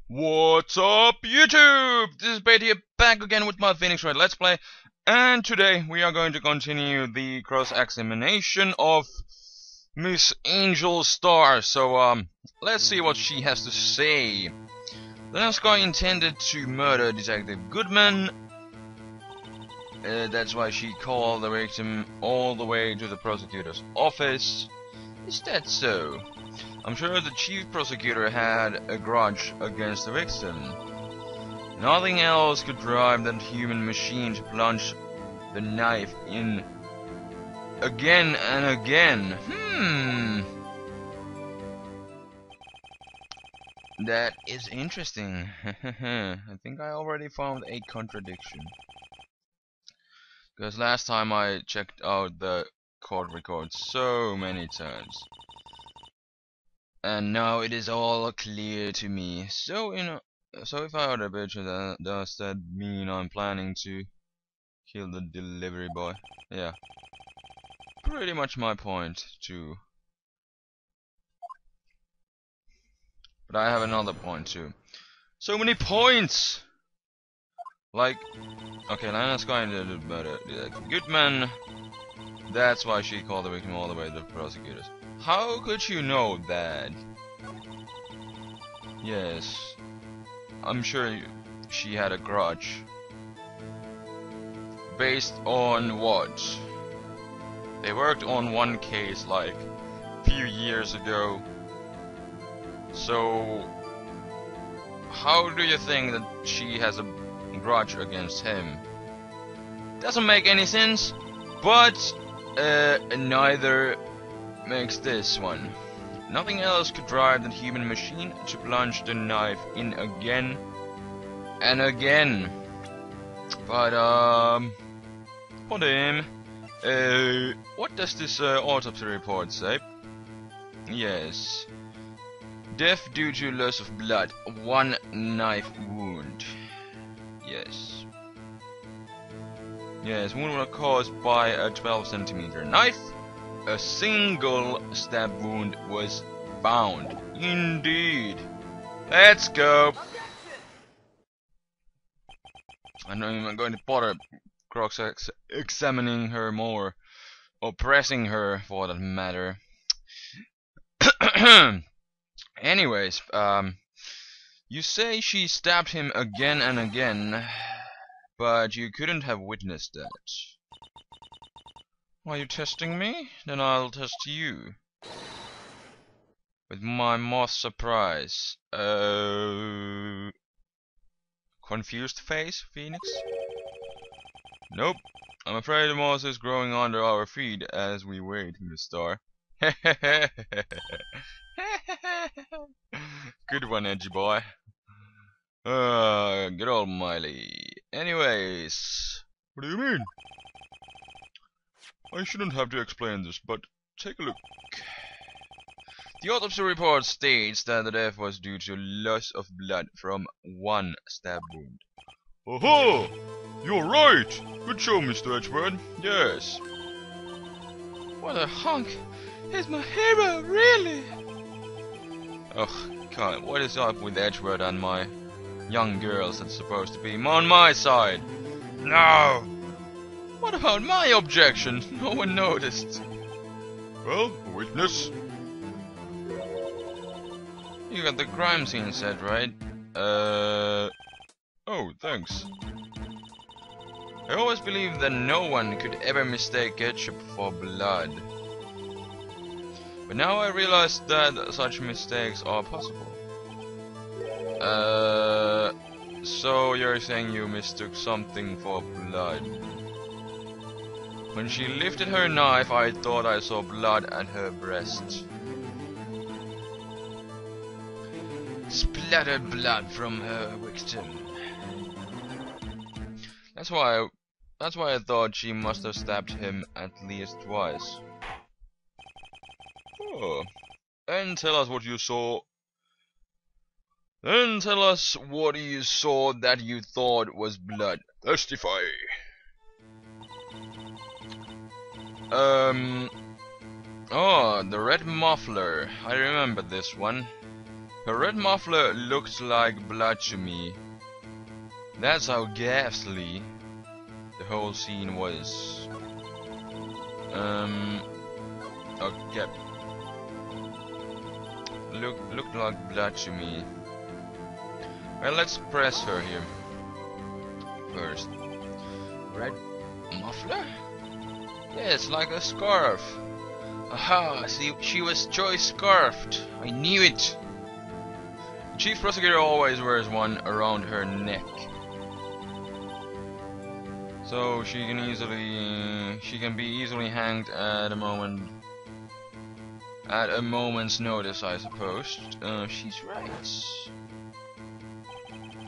What's up, YouTube? This is SPADE here, back again with my Phoenix Wright Let's Play, and today we are going to continue the cross-examination of Miss Angel Star. So, let's see what she has to say. The nice guy intended to murder Detective Goodman. That's why she called the victim all the way to the prosecutor's office. Is that so? I'm sure the chief prosecutor had a grudge against the victim. Nothing else could drive that human machine to plunge the knife in again and again. That is interesting. I think I already found a contradiction. Because last time I checked out the court records so many times. And now it is all clear to me. So if I order a bitch, does that mean I'm planning to kill the delivery boy? Yeah, pretty much my point too. But I have another point too. So many points. Like, okay, Lana's going to murder Goodman. That's why she called the victim all the way to the prosecutors. How could you know that? Yes, I'm sure she had a grudge. Based on what? They worked on one case like a few years ago. So, how do you think that she has a grudge against him? Doesn't make any sense, but neither makes this one. Nothing else could drive that human machine to plunge the knife in again and again. But for him, what does this autopsy report say? Yes, death due to loss of blood, one knife wound. Yes. Yes, wound was caused by a 12-centimeter knife. A single stab wound was found. Indeed. Let's go. I'm not even going to bother cross-examining her more, or pressing her for that matter. Anyways, you say she stabbed him again and again, but you couldn't have witnessed that. Are you testing me? Then I'll test you. With my moth surprise. Confused face, Phoenix? Nope. I'm afraid the moth is growing under our feet as we wait, Miss Star. Good one, edgy boy. Good old Miley. Anyways, what do you mean? I shouldn't have to explain this, but take a look. The autopsy report states that the death was due to loss of blood from one stab wound. Oh-ho! You're right! Good show, Mr. Edgeworth. Yes. What a hunk! He's my hero, really! Ugh, God, what is up with Edgeworth and my young girls that's supposed to be on my side? No! What about my objection? No one noticed. Well, a witness. You got the crime scene set, right? Oh, thanks. I always believed that no one could ever mistake ketchup for blood. But now I realize that such mistakes are possible. So you're saying you mistook something for blood? When she lifted her knife, I thought I saw blood at her breast. Splattered blood from her victim. That's why I thought she must have stabbed him at least twice. Oh. And tell us what you saw. Then tell us what you saw that you thought was blood. Testify. Oh, the red muffler. I remember this one. Her red muffler looked like blood to me. That's how ghastly the whole scene was. Okay. Looked like blood to me. Well, let's press her here first. Red muffler? Yes, like a scarf. Aha! See, she was choice scarfed. I knew it. The chief prosecutor always wears one around her neck, so she can be easily hanged at a moment's notice, I suppose. She's right.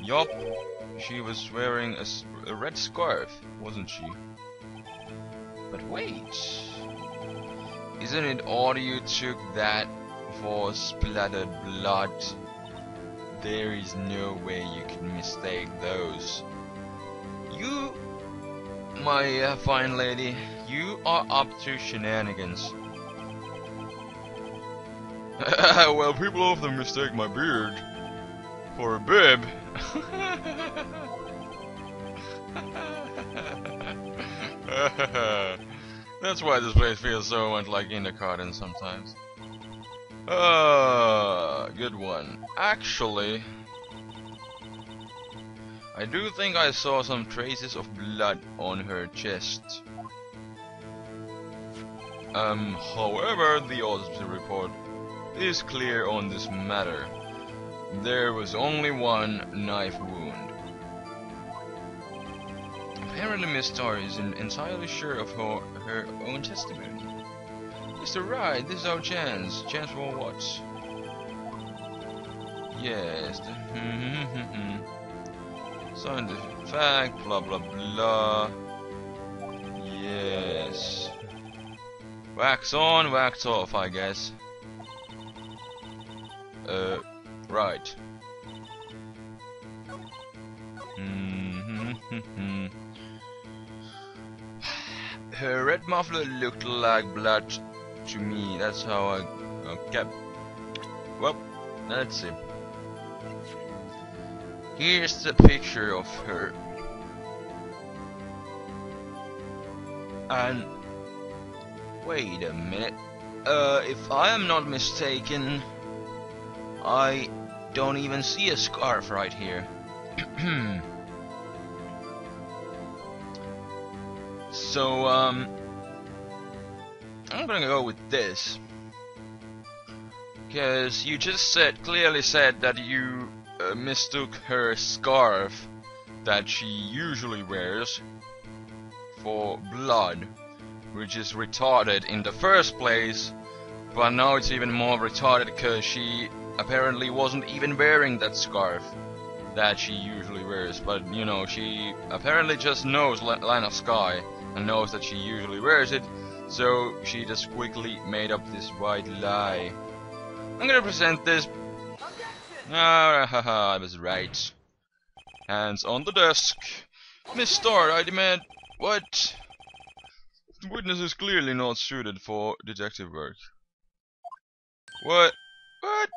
Yup, she was wearing a red scarf, wasn't she? But wait, isn't it odd you took that for splattered blood? There is no way you can mistake those. You, my fine lady, you are up to shenanigans. Well, people often mistake my beard for a bib. That's why this place feels so much like kindergarten sometimes. Good one. Actually, I do think I saw some traces of blood on her chest. However, the autopsy report is clear on this matter. There was only one knife wound. Apparently Miss Starr isn't entirely sure of her own testimony. Mr. Wright, this is our chance. Chance for what? Yes. Scientific fact, blah blah blah. Yes. Wax on, wax off, I guess. Right. Her red muffler looked like blood to me. That's how I... Okay. Well, let's see. Here's the picture of her. And... wait a minute. If I am not mistaken, I don't even see a scarf right here. So, I'm gonna go with this. Because you just clearly said that you mistook her scarf that she usually wears for blood, which is retarded in the first place, but now it's even more retarded because she apparently wasn't even wearing that scarf that she usually wears, but you know, she apparently just knows Line of Sky and knows that she usually wears it, so she just quickly made up this white lie. I'm gonna present this. Haha, I was right. Hands on the desk. Miss Starr, I demand. What? The witness is clearly not suited for detective work. What? What?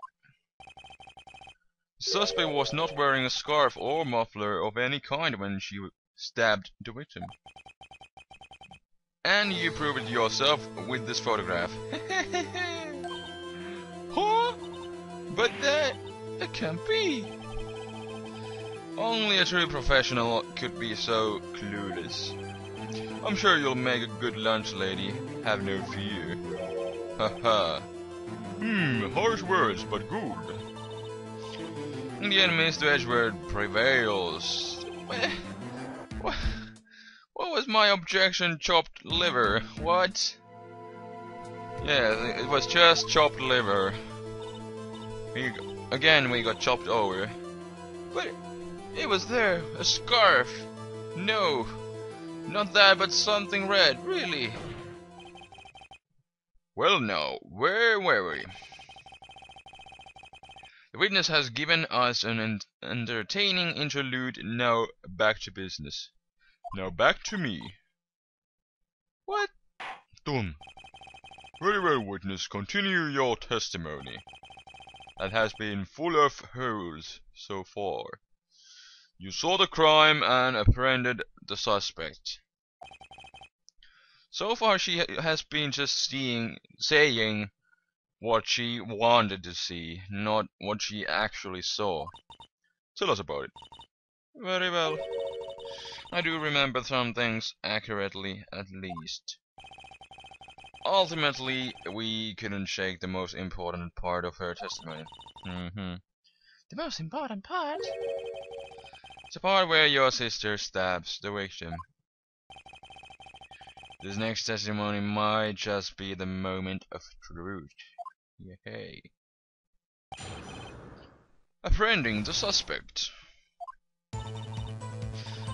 The suspect was not wearing a scarf or muffler of any kind when she stabbed the victim. And you prove it yourself with this photograph. Huh? But that can't be. Only a true professional could be so clueless. I'm sure you'll make a good lunch, lady. Have no fear. Haha. Harsh words, but good. In the end, Mr. Edgeworth prevails. What was my objection? Chopped liver? What? Yeah, it was just chopped liver. Again, we got chopped over. But it was there, a scarf. No, not that, but something red. Really? Well, now, where were we? The witness has given us an entertaining interlude. Now back to business. Now back to me. What? Done. Very well, witness. Continue your testimony. that has been full of holes so far. You saw the crime and apprehended the suspect. So far she has been just saying what she wanted to see, not what she actually saw. Tell us about it. Very well. I do remember some things accurately, at least. Ultimately, we couldn't shake the most important part of her testimony. The most important part? It's the part where your sister stabs the victim. This next testimony might just be the moment of truth. Yay. Apprehending the suspect.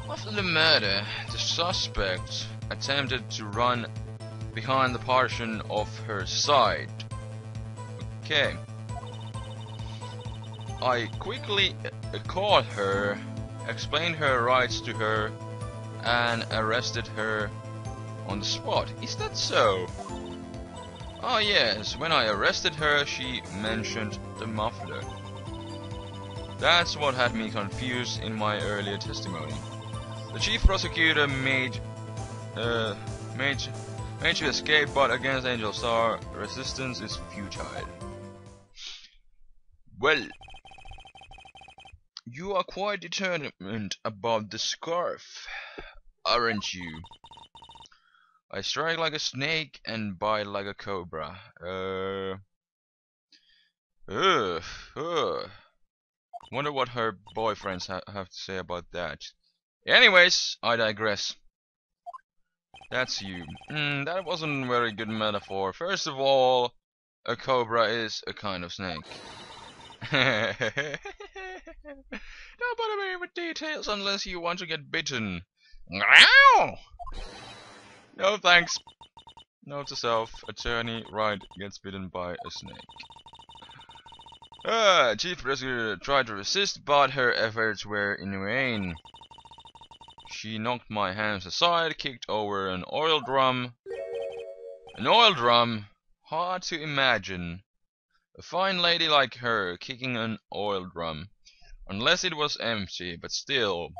After the murder, the suspect attempted to run behind the partition of her side. Okay. I quickly caught her, explained her rights to her, and arrested her on the spot. Is that so? Oh yes, when I arrested her, she mentioned the muffler. That's what had me confused in my earlier testimony. The chief prosecutor made you escape, but against Angel Star, resistance is futile. Well, you are quite determined about the scarf, aren't you? I strike like a snake and bite like a cobra. Wonder what her boyfriends have to say about that. Anyways, I digress. That's you. That wasn't a very good metaphor. First of all, a cobra is a kind of snake. Don't bother me with details unless you want to get bitten. No thanks. Note to self, attorney Wright gets bitten by a snake. Chief prosecutor tried to resist, but her efforts were in vain. She knocked my hands aside, kicked over an oil drum. An oil drum? Hard to imagine. A fine lady like her kicking an oil drum. Unless it was empty, but still.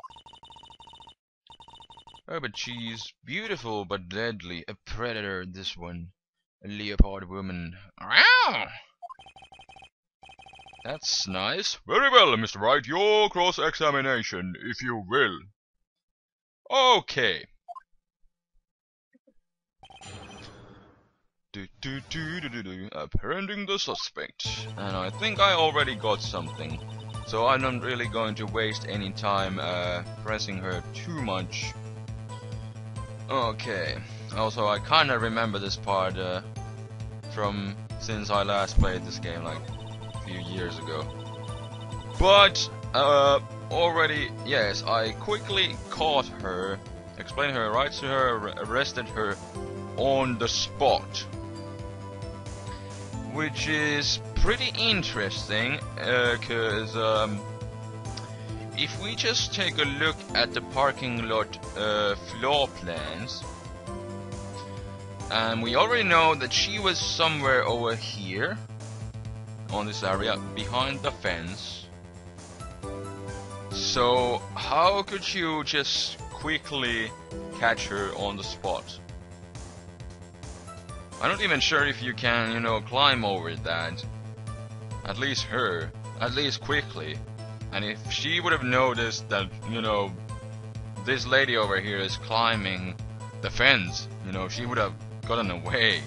Oh, but she's beautiful but deadly. A predator, this one. A leopard woman. Ow! That's nice. Very well, Mr. Wright. Your cross-examination, if you will. Okay. Apprehending the suspect. And I think I already got something. So I'm not really going to waste any time pressing her too much. Okay. Also, I kinda remember this part from since I last played this game like a few years ago. But already, yes, I quickly caught her, explained her rights to her, arrested her on the spot. Which is pretty interesting, cause if we just take a look at the parking lot floor plans, and we already know that she was somewhere over here, on this area, behind the fence. So how could you just quickly catch her on the spot? I'm not even sure if you can, you know, climb over that. At least her. At least quickly. And if she would have noticed that, you know, this lady over here is climbing the fence, you know, she would have gotten away.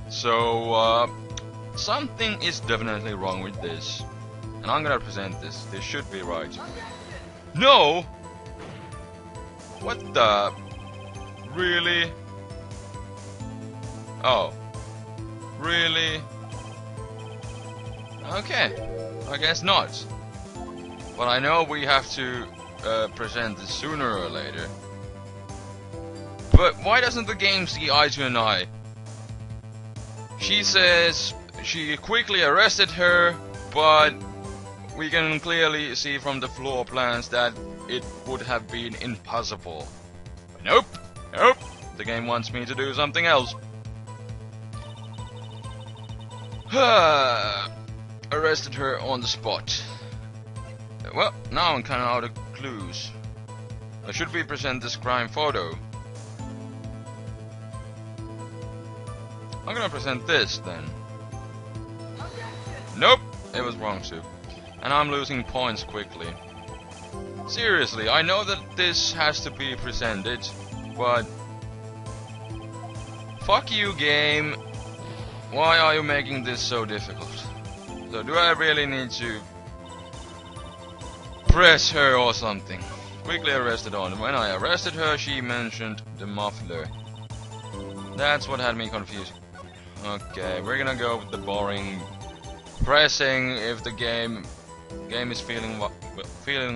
So, something is definitely wrong with this. And I'm gonna present this. This should be right. No! What the? Really? Oh. Really? Okay. I guess not. But I know we have to present this sooner or later. But why doesn't the game see eye to an eye? She says she quickly arrested her, but we can clearly see from the floor plans that it would have been impossible. But nope, nope, the game wants me to do something else. arrested her on the spot. Well, now I'm kinda out of clues. Should we present this crime photo? I'm gonna present this then. Nope, it was wrong too. And I'm losing points quickly. Seriously, I know that this has to be presented, but fuck you, game. Why are you making this so difficult? So do I really need to press her or something? Quickly arrested on. When I arrested her, she mentioned the muffler. That's what had me confused. Okay, we're gonna go with the boring pressing if the game is feeling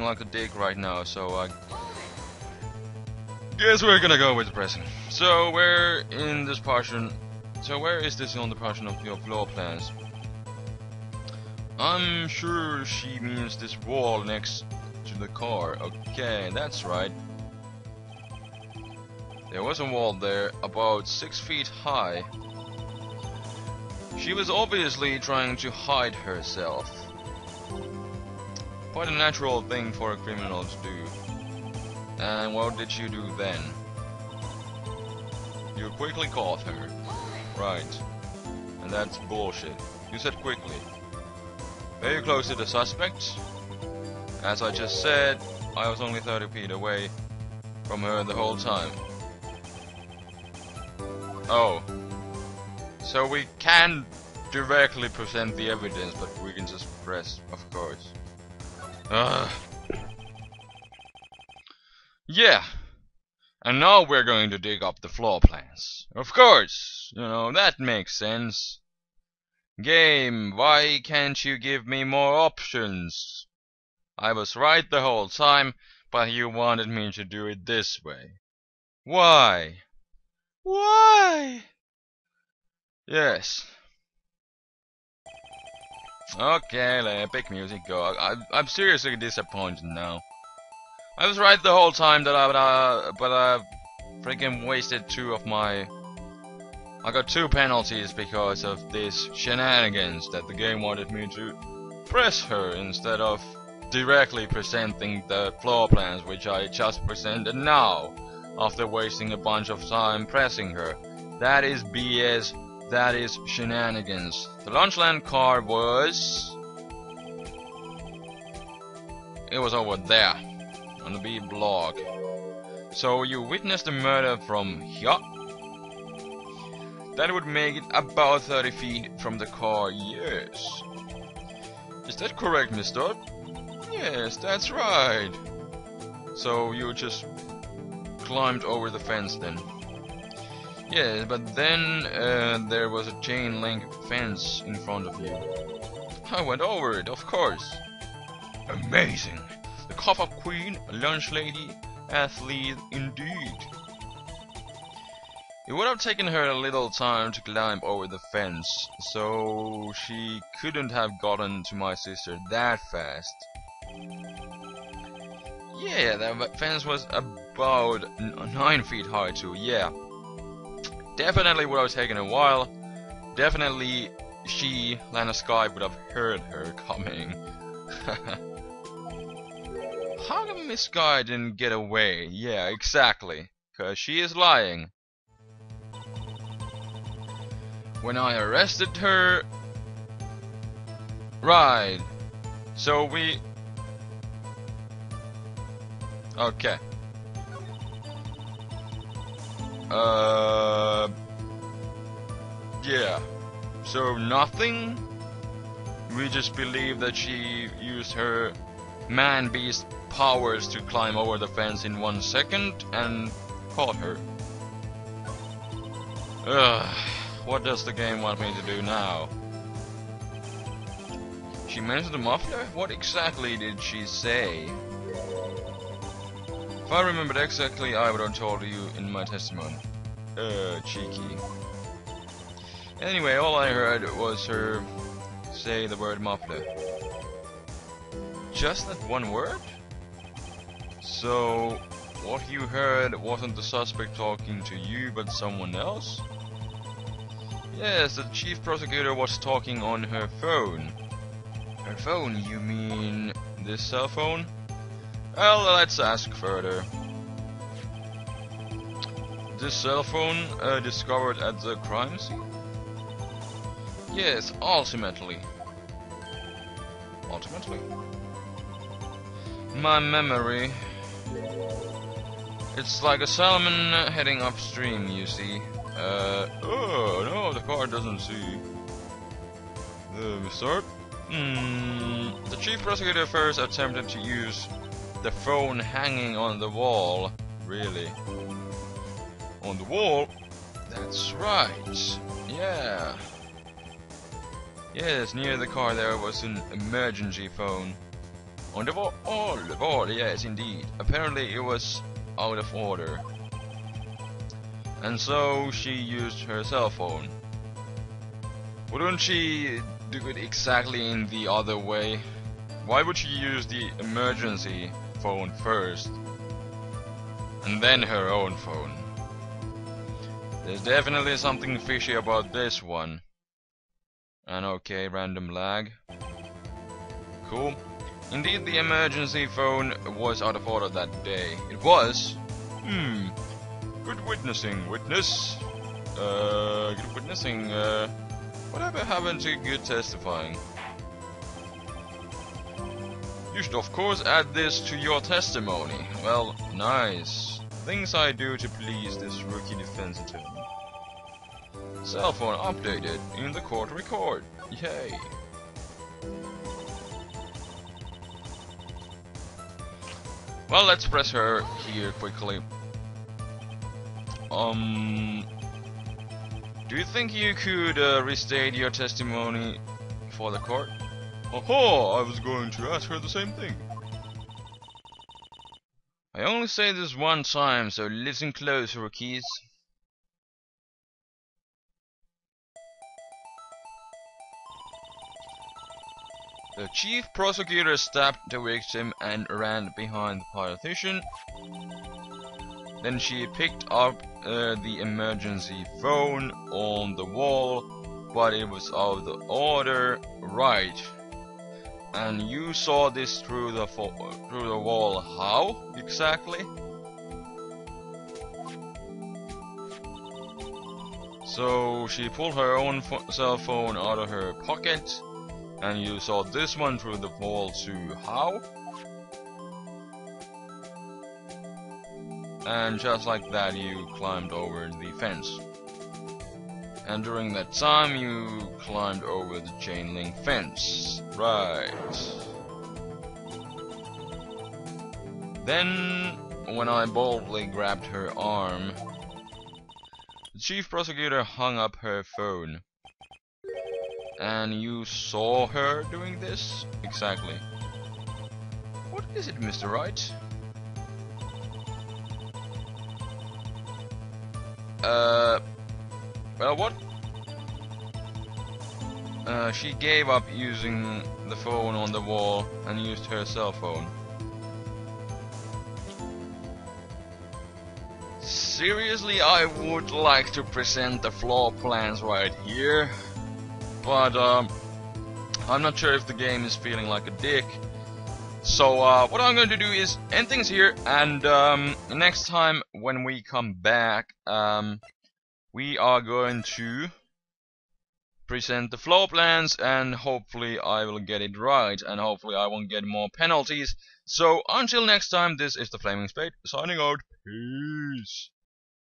like a dick right now. So I guess we're gonna go with pressing. So we're in this portion. So where is this on the portion of your floor plans? I'm sure she means this wall next to the car. Okay, that's right. There was a wall there, about 6 feet high. She was obviously trying to hide herself. Quite a natural thing for a criminal to do. And what did you do then? You quickly caught her. Right. And that's bullshit. You said quickly. Very close to the suspect. As I just said, I was only 30 feet away from her the whole time. Oh. So we can directly present the evidence, but we can just press, of course. Yeah. And now we're going to dig up the floor plans. Of course. You know, that makes sense. Game, why can't you give me more options? I was right the whole time, but you wanted me to do it this way. Why? Why? Yes. Okay, let big music go. I'm seriously disappointed now. I was right the whole time that I freaking wasted 2 of my. I got 2 penalties because of this shenanigans that the game wanted me to press her instead of directly presenting the floor plans, which I just presented now after wasting a bunch of time pressing her. That is BS. That is shenanigans. The Lunchland car was... It was over there on the B block. So you witnessed the murder from here? That would make it about 30 feet from the car, yes. Is that correct, mister? Yes, that's right. So you just climbed over the fence then? Yes, but then there was a chain link fence in front of you. I went over it, of course. Amazing. The cough-up queen, a lunch lady, athlete indeed. It would have taken her a little time to climb over the fence, so she couldn't have gotten to my sister that fast. Yeah, the fence was about 9 feet high too, yeah. Definitely would have taken a while. Definitely she, Lana Sky, would have heard her coming. How come Miss Sky didn't get away? Yeah, exactly. Cause she is lying. When I arrested her... Right. So we... Okay. Yeah. So nothing? We just believe that she used her man-beast powers to climb over the fence in 1 second and caught her. What does the game want me to do now? She mentioned the muffler? What exactly did she say? If I remembered exactly, I would have told you in my testimony. Cheeky. Anyway, all I heard was her say the word muffler. Just that one word? So, what you heard wasn't the suspect talking to you, but someone else? Yes, the chief prosecutor was talking on her phone. Her phone, you mean this cell phone? Well, let's ask further. This cell phone discovered at the crime scene? Yes, ultimately. Ultimately? My memory. It's like a salmon heading upstream, you see. Oh no, the car doesn't see. The start? The chief prosecutor first attempted to use the phone hanging on the wall. Really? On the wall? That's right. Yeah. Yes, near the car there was an emergency phone. On the wall? Oh, the wall, yes indeed. Apparently it was out of order. And so she used her cell phone. Wouldn't she do it exactly in the other way? Why would she use the emergency phone first? And then her own phone? There's definitely something fishy about this one. And okay, random lag. Cool. Indeed, the emergency phone was out of order that day. It was? Good witnessing, witness. Good witnessing, whatever happened to good testifying? You should of course add this to your testimony. Well, nice. Things I do to please this rookie defense attorney. Cell phone updated in the court record. Yay. Well, let's press her here quickly. Do you think you could restate your testimony for the court? Oh, I was going to ask her the same thing. I only say this one time, so listen close, rookies. The chief prosecutor stabbed the victim and ran behind the politician. Then she picked up the emergency phone on the wall, but it was out of order. Right. And you saw this through the wall. How exactly? So she pulled her own cell phone out of her pocket, and you saw this one through the wall too. How? And just like that, you climbed over the fence. And during that time, you climbed over the chain link fence. Right. Then, when I boldly grabbed her arm, the chief prosecutor hung up her phone. And you saw her doing this? Exactly. What is it, Mr. Wright? Well, what? She gave up using the phone on the wall and used her cell phone. Seriously, I would like to present the floor plans right here, but I'm not sure if the game is feeling like a dick. So what I'm going to do is end things here, and next time when we come back, we are going to present the floor plans, and hopefully I will get it right, and hopefully I won't get more penalties. So until next time, this is the Flaming Spade signing out. Peace.